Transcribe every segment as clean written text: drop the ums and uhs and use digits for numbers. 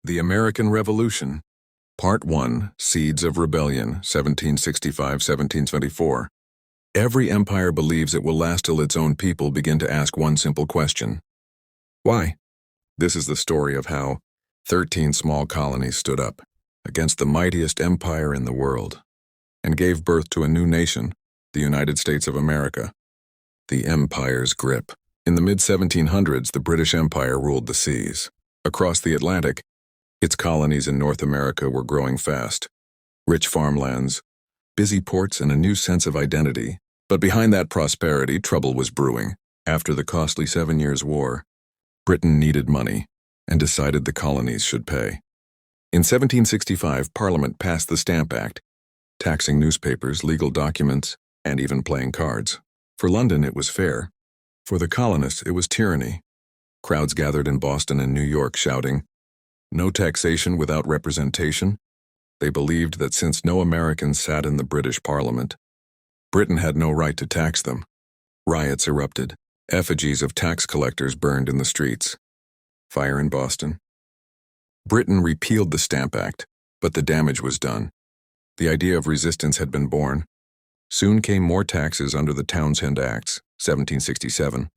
The American Revolution. Part 1, Seeds of Rebellion, 1765-1774. Every empire believes it will last till its own people begin to ask one simple question. Why? This is the story of how 13 small colonies stood up against the mightiest empire in the world and gave birth to a new nation, the United States of America. The empire's grip. In the mid-1700s, the British Empire ruled the seas. Across the Atlantic, its colonies in North America were growing fast. Rich farmlands, busy ports, and a new sense of identity. But behind that prosperity, trouble was brewing. After the costly 7 Years' War, Britain needed money and decided the colonies should pay. In 1765, Parliament passed the Stamp Act, taxing newspapers, legal documents, and even playing cards. For London, it was fair. For the colonists, it was tyranny. Crowds gathered in Boston and New York shouting, "No taxation without representation." They believed that since no Americans sat in the British Parliament, Britain had no right to tax them. Riots erupted. Effigies of tax collectors burned in the streets. Fire in Boston. Britain repealed the Stamp Act, but the damage was done. The idea of resistance had been born. Soon came more taxes under the Townshend Acts, 1767.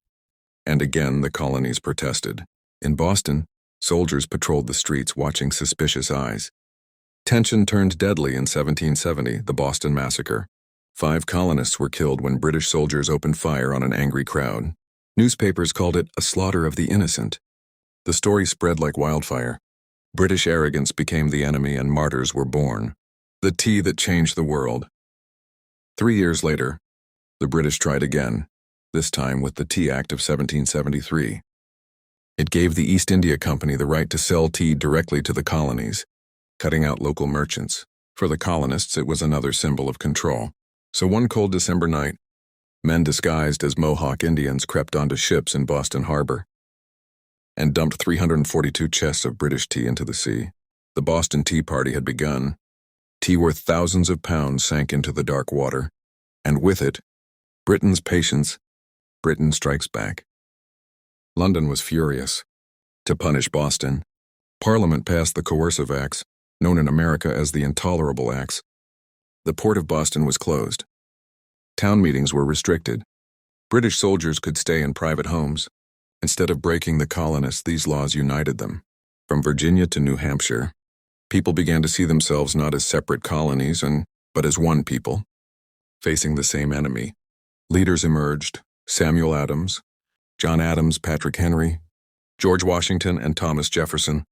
And again the colonies protested. In Boston, soldiers patrolled the streets watching suspicious eyes. Tension turned deadly in 1770, the Boston Massacre. 5 colonists were killed when British soldiers opened fire on an angry crowd. Newspapers called it a slaughter of the innocent. The story spread like wildfire. British arrogance became the enemy and martyrs were born. The tea that changed the world. 3 years later, the British tried again, this time with the Tea Act of 1773. It gave the East India Company the right to sell tea directly to the colonies, cutting out local merchants. For the colonists, it was another symbol of control. So one cold December night, men disguised as Mohawk Indians crept onto ships in Boston Harbor and dumped 342 chests of British tea into the sea. The Boston Tea Party had begun. Tea worth thousands of pounds sank into the dark water, and with it, Britain's patience. Britain strikes back. London was furious. To punish Boston, Parliament passed the Coercive Acts, known in America as the Intolerable Acts. The port of Boston was closed. Town meetings were restricted. British soldiers could stay in private homes. Instead of breaking the colonists, these laws united them. From Virginia to New Hampshire, people began to see themselves not as separate colonies, but as one people, facing the same enemy. Leaders emerged: Samuel Adams, John Adams, Patrick Henry, George Washington, and Thomas Jefferson.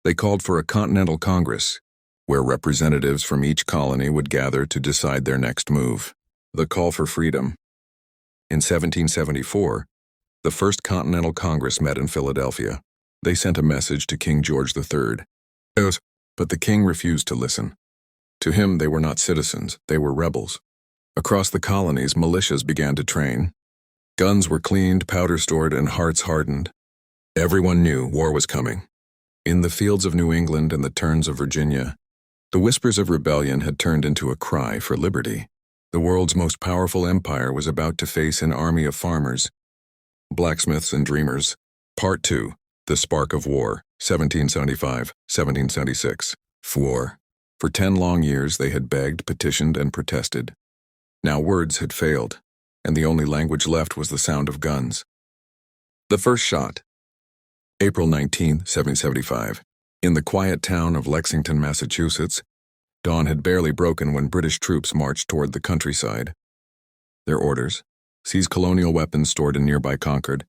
They called for a Continental Congress, where representatives from each colony would gather to decide their next move. The call for freedom. In 1774, the First Continental Congress met in Philadelphia. They sent a message to King George III. But the king refused to listen. To him, they were not citizens, they were rebels. Across the colonies, militias began to train. Guns were cleaned, powder stored, and hearts hardened. Everyone knew war was coming. In the fields of New England and the turns of Virginia, the whispers of rebellion had turned into a cry for liberty. The world's most powerful empire was about to face an army of farmers, blacksmiths, and dreamers. Part 2, The Spark of War, 1775-1776. War. For 10 long years they had begged, petitioned, and protested. Now words had failed, and the only language left was the sound of guns. The first shot. April 19, 1775. In the quiet town of Lexington, Massachusetts, dawn had barely broken when British troops marched toward the countryside. Their orders: seize colonial weapons stored in nearby Concord,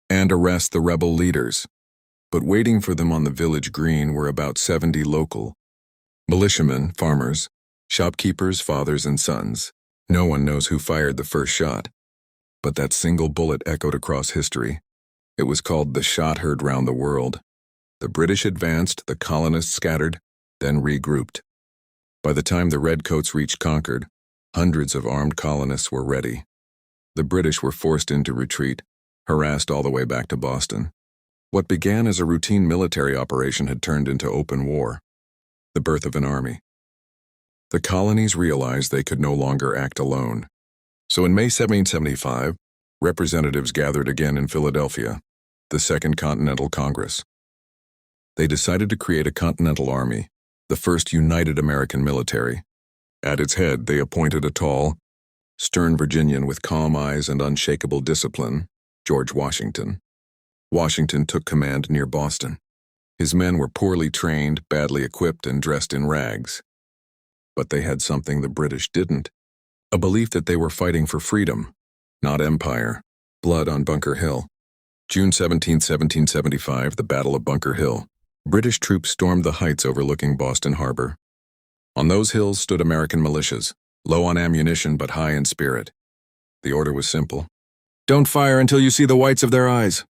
and arrest the rebel leaders. But waiting for them on the village green were about 70 local militiamen, farmers, shopkeepers, fathers, and sons. No one knows who fired the first shot, but that single bullet echoed across history. It was called the shot heard round the world. The British advanced, the colonists scattered, then regrouped. By the time the redcoats reached Concord, hundreds of armed colonists were ready. The British were forced into retreat, harassed all the way back to Boston. What began as a routine military operation had turned into open war. The birth of an army. The colonies realized they could no longer act alone. So in May 1775, representatives gathered again in Philadelphia, the Second Continental Congress. They decided to create a Continental Army, the first united American military. At its head, they appointed a tall, stern Virginian with calm eyes and unshakable discipline, George Washington. Washington took command near Boston. His men were poorly trained, badly equipped, and dressed in rags. But they had something the British didn't: a belief that they were fighting for freedom, not empire. Blood on Bunker Hill. June 17, 1775, the Battle of Bunker Hill. British troops stormed the heights overlooking Boston Harbor. On those hills stood American militias, low on ammunition but high in spirit. The order was simple: "Don't fire until you see the whites of their eyes."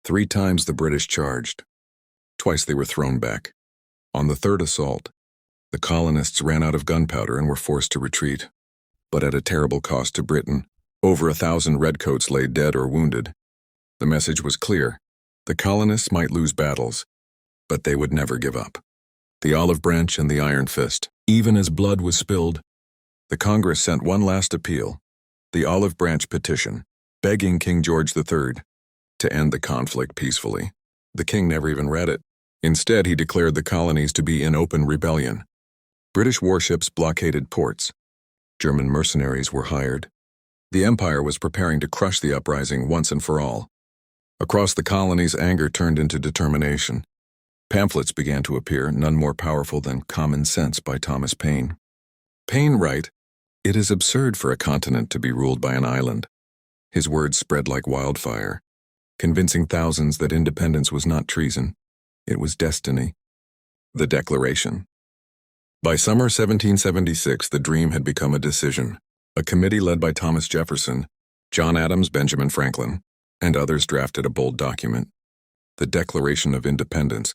3 times the British charged. Twice they were thrown back. On the third assault, the colonists ran out of gunpowder and were forced to retreat, but at a terrible cost to Britain. Over 1,000 redcoats lay dead or wounded. The message was clear: the colonists might lose battles, but they would never give up. The olive branch and the iron fist. Even as blood was spilled, the Congress sent one last appeal, the olive branch petition, begging King George III to end the conflict peacefully. The king never even read it. Instead, he declared the colonies to be in open rebellion. British warships blockaded ports. German mercenaries were hired. The empire was preparing to crush the uprising once and for all. Across the colonies, anger turned into determination. Pamphlets began to appear, none more powerful than Common Sense by Thomas Paine. Paine wrote, "It is absurd for a continent to be ruled by an island." His words spread like wildfire, convincing thousands that independence was not treason, it was destiny. The Declaration. By summer 1776, the dream had become a decision. A committee led by Thomas Jefferson, John Adams, Benjamin Franklin, and others drafted a bold document, the Declaration of Independence.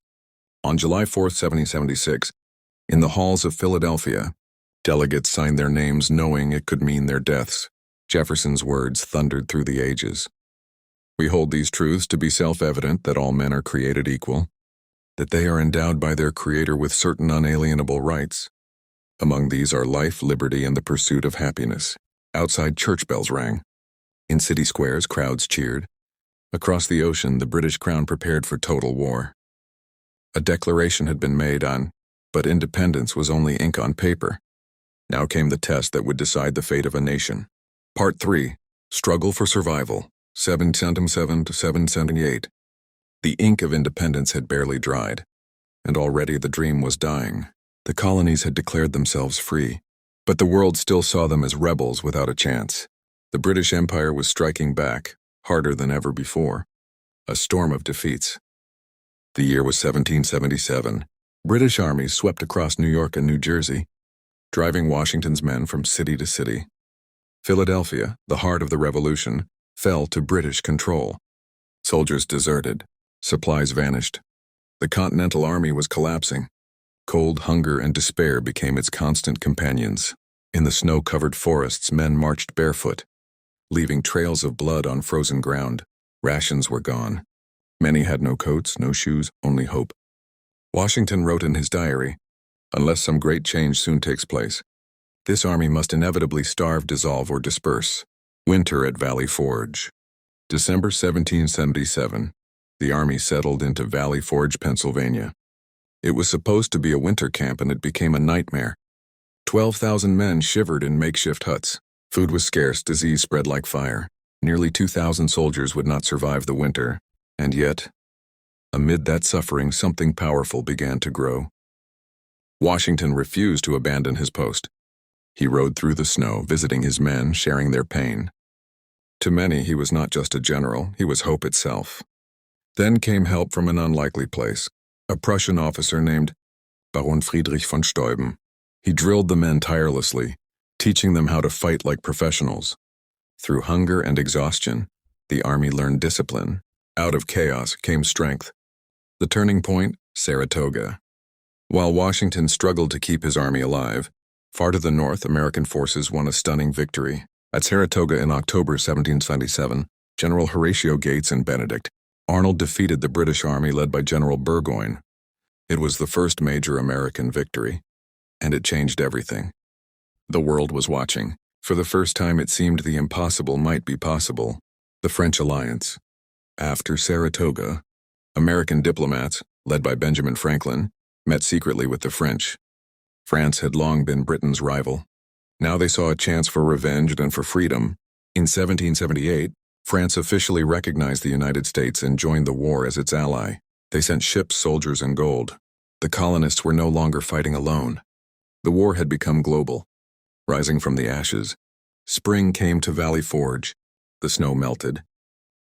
On July 4, 1776, in the halls of Philadelphia, delegates signed their names knowing it could mean their deaths. Jefferson's words thundered through the ages. "We hold these truths to be self-evident, that all men are created equal, that they are endowed by their Creator with certain unalienable rights. Among these are life, liberty, and the pursuit of happiness." Outside, church bells rang. In city squares, crowds cheered. Across the ocean, the British crown prepared for total war. A declaration had been made but independence was only ink on paper. Now came the test that would decide the fate of a nation. Part 3. Struggle for Survival, 1777 to 1778. The ink of independence had barely dried, and already the dream was dying. The colonies had declared themselves free, but the world still saw them as rebels without a chance. The British Empire was striking back, harder than ever before. A storm of defeats. The year was 1777. British armies swept across New York and New Jersey, driving Washington's men from city to city. Philadelphia, the heart of the revolution, fell to British control. Soldiers deserted. Supplies vanished. The Continental Army was collapsing. Cold, hunger, and despair became its constant companions. In the snow-covered forests, men marched barefoot, leaving trails of blood on frozen ground. Rations were gone. Many had no coats, no shoes, only hope. Washington wrote in his diary, "Unless some great change soon takes place, this army must inevitably starve, dissolve, or disperse." Winter at Valley Forge. December 1777. The army settled into Valley Forge, Pennsylvania. It was supposed to be a winter camp, and it became a nightmare. 12,000 men shivered in makeshift huts. Food was scarce, disease spread like fire. Nearly 2,000 soldiers would not survive the winter. And yet, amid that suffering, something powerful began to grow. Washington refused to abandon his post. He rode through the snow, visiting his men, sharing their pain. To many, he was not just a general, he was hope itself. Then came help from an unlikely place, a Prussian officer named Baron Friedrich von Steuben. He drilled the men tirelessly, teaching them how to fight like professionals. Through hunger and exhaustion, the army learned discipline. Out of chaos came strength. The turning point, Saratoga. While Washington struggled to keep his army alive, far to the north, American forces won a stunning victory. At Saratoga in October 1777, General Horatio Gates and Benedict Arnold defeated the British army led by General Burgoyne. It was the first major American victory, and it changed everything. The world was watching. For the first time, it seemed the impossible might be possible. The French alliance. After Saratoga, American diplomats, led by Benjamin Franklin, met secretly with the French. France had long been Britain's rival. Now they saw a chance for revenge and for freedom. In 1778, France officially recognized the United States and joined the war as its ally. They sent ships, soldiers, and gold. The colonists were no longer fighting alone. The war had become global. Rising from the ashes, spring came to Valley Forge. The snow melted.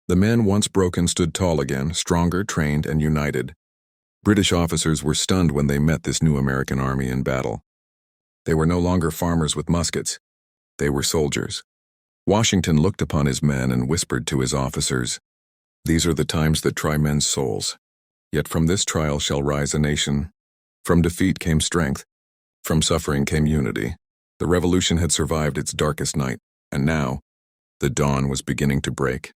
The men once broken stood tall again, stronger, trained, and united. British officers were stunned when they met this new American army in battle. They were no longer farmers with muskets. They were soldiers. Washington looked upon his men and whispered to his officers, "These are the times that try men's souls. Yet from this trial shall rise a nation. From defeat came strength. From suffering came unity." The revolution had survived its darkest night, and now, the dawn was beginning to break.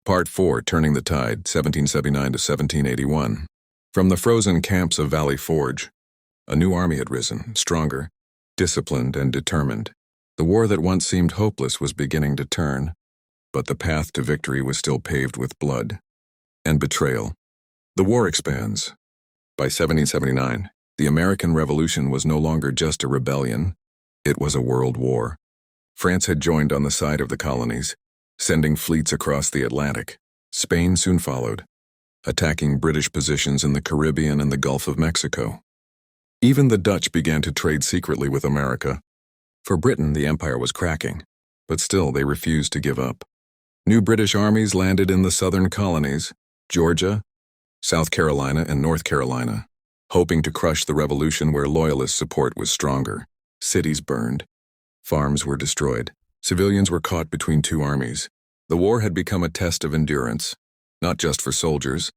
Part 4, Turning the Tide, 1779 to 1781. From the frozen camps of Valley Forge, a new army had risen, stronger, disciplined, and determined. The war that once seemed hopeless was beginning to turn, but the path to victory was still paved with blood and betrayal. The war expands. By 1779, the American Revolution was no longer just a rebellion, it was a world war. France had joined on the side of the colonies, sending fleets across the Atlantic. Spain soon followed, attacking British positions in the Caribbean and the Gulf of Mexico. Even the Dutch began to trade secretly with America. For Britain, the empire was cracking, but still they refused to give up. New British armies landed in the southern colonies, Georgia, South Carolina, and North Carolina, hoping to crush the revolution where loyalist support was stronger. Cities burned. Farms were destroyed. Civilians were caught between two armies. The war had become a test of endurance, not just for soldiers,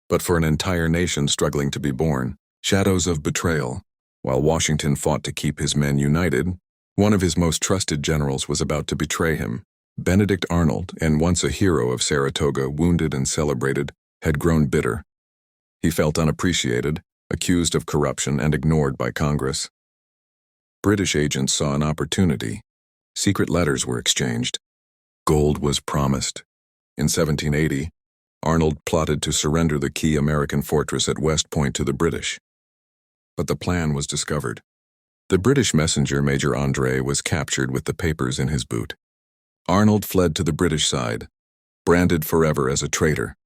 but for an entire nation struggling to be born. Shadows of betrayal. While Washington fought to keep his men united, one of his most trusted generals was about to betray him. Benedict Arnold, and once a hero of Saratoga, wounded and celebrated, had grown bitter. He felt unappreciated, accused of corruption, and ignored by Congress. British agents saw an opportunity. Secret letters were exchanged. Gold was promised. In 1780, Arnold plotted to surrender the key American fortress at West Point to the British. But the plan was discovered. The British messenger, Major André, was captured with the papers in his boot. Arnold fled to the British side, branded forever as a traitor.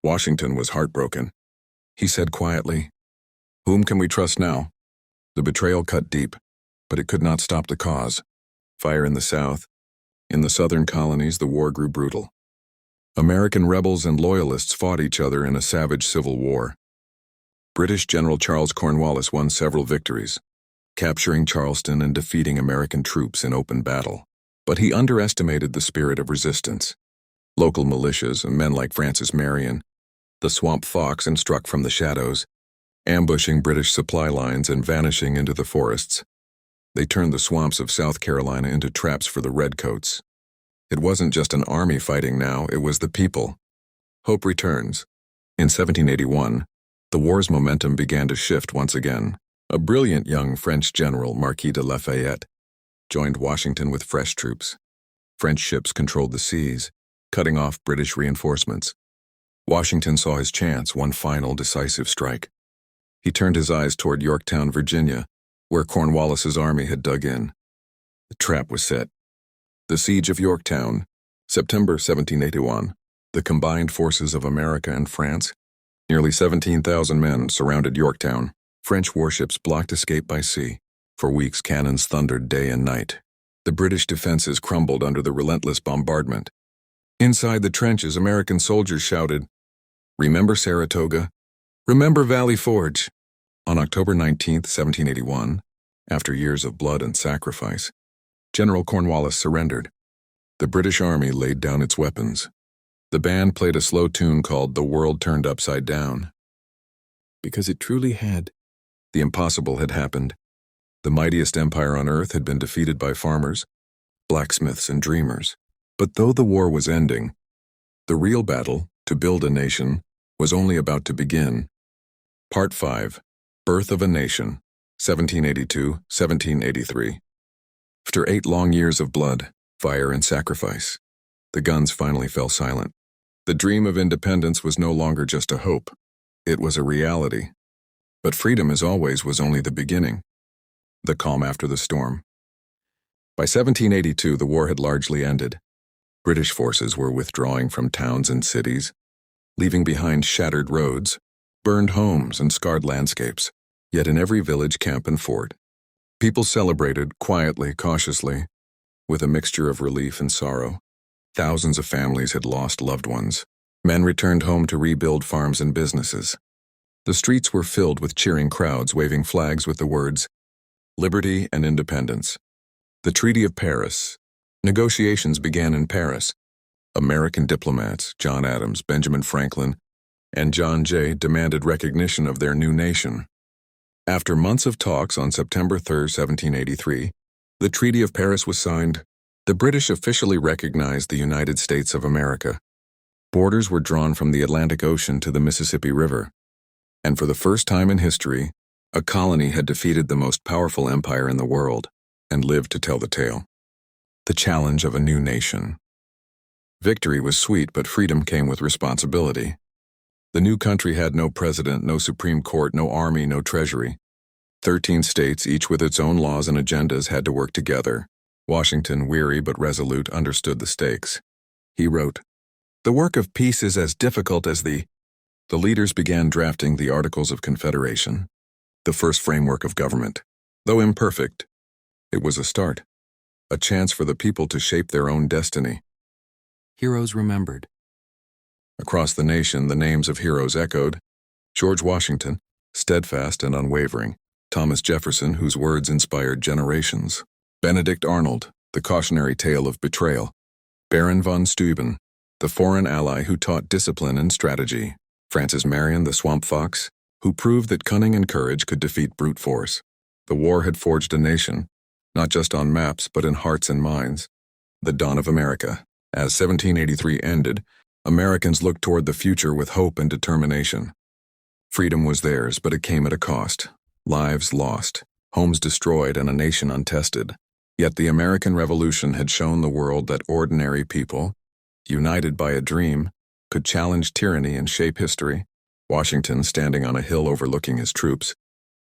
Washington was heartbroken. He said quietly, "Whom can we trust now?" The betrayal cut deep, but it could not stop the cause. Fire in the South. In the southern colonies, the war grew brutal. American rebels and loyalists fought each other in a savage civil war. British General Charles Cornwallis won several victories, capturing Charleston and defeating American troops in open battle. But he underestimated the spirit of resistance. Local militias and men like Francis Marion, the Swamp Fox, and struck from the shadows, ambushing British supply lines and vanishing into the forests. They turned the swamps of South Carolina into traps for the redcoats. It wasn't just an army fighting now, it was the people. Hope returns. In 1781, the war's momentum began to shift once again. A brilliant young French general, Marquis de Lafayette, joined Washington with fresh troops. French ships controlled the seas, cutting off British reinforcements. Washington saw his chance, one final decisive strike. He turned his eyes toward Yorktown, Virginia, where Cornwallis's army had dug in. The trap was set. The Siege of Yorktown, September 1781. The combined forces of America and France, nearly 17,000 men, surrounded Yorktown. French warships blocked escape by sea. For weeks, cannons thundered day and night. The British defenses crumbled under the relentless bombardment. Inside the trenches, American soldiers shouted, "Remember Saratoga? Remember Valley Forge." On October 19, 1781, after years of blood and sacrifice, General Cornwallis surrendered. The British Army laid down its weapons. The band played a slow tune called "The World Turned Upside Down." Because it truly had. The impossible had happened. The mightiest empire on earth had been defeated by farmers, blacksmiths, and dreamers. But though the war was ending, the real battle, to build a nation, was only about to begin. Part 5. Birth of a Nation, 1782-1783. After 8 long years of blood, fire, and sacrifice, the guns finally fell silent. The dream of independence was no longer just a hope. It was a reality. But freedom, as always, was only the beginning, the calm after the storm. By 1782, the war had largely ended. British forces were withdrawing from towns and cities, leaving behind shattered roads, burned homes, and scarred landscapes. Yet in every village, camp, and fort, people celebrated quietly, cautiously, with a mixture of relief and sorrow. Thousands of families had lost loved ones. Men returned home to rebuild farms and businesses. The streets were filled with cheering crowds waving flags with the words, "Liberty and Independence." The Treaty of Paris. Negotiations began in Paris. American diplomats, John Adams, Benjamin Franklin, and John Jay, demanded recognition of their new nation. After months of talks, on September 3, 1783, the Treaty of Paris was signed. The British officially recognized the United States of America. Borders were drawn from the Atlantic Ocean to the Mississippi River. And for the first time in history, a colony had defeated the most powerful empire in the world and lived to tell the tale. The challenge of a new nation. Victory was sweet, but freedom came with responsibility. The new country had no president, no Supreme Court, no army, no treasury. 13 states, each with its own laws and agendas, had to work together. Washington, weary but resolute, understood the stakes. He wrote, "The work of peace is as difficult as the leaders began drafting the Articles of Confederation, the first framework of government. Though imperfect, it was a start, a chance for the people to shape their own destiny." Heroes remembered. Across the nation, the names of heroes echoed. George Washington, steadfast and unwavering. Thomas Jefferson, whose words inspired generations. Benedict Arnold, the cautionary tale of betrayal. Baron von Steuben, the foreign ally who taught discipline and strategy. Francis Marion, the swamp fox, who proved that cunning and courage could defeat brute force. The war had forged a nation, not just on maps, but in hearts and minds. The dawn of America. As 1783 ended, Americans looked toward the future with hope and determination. Freedom was theirs, but it came at a cost. Lives lost, homes destroyed, and a nation untested. Yet the American Revolution had shown the world that ordinary people, united by a dream, could challenge tyranny and shape history. Washington, standing on a hill overlooking his troops,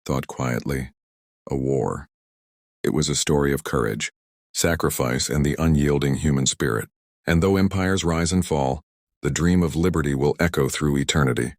thought quietly, a war. It was a story of courage, sacrifice, and the unyielding human spirit. And though empires rise and fall, the dream of liberty will echo through eternity.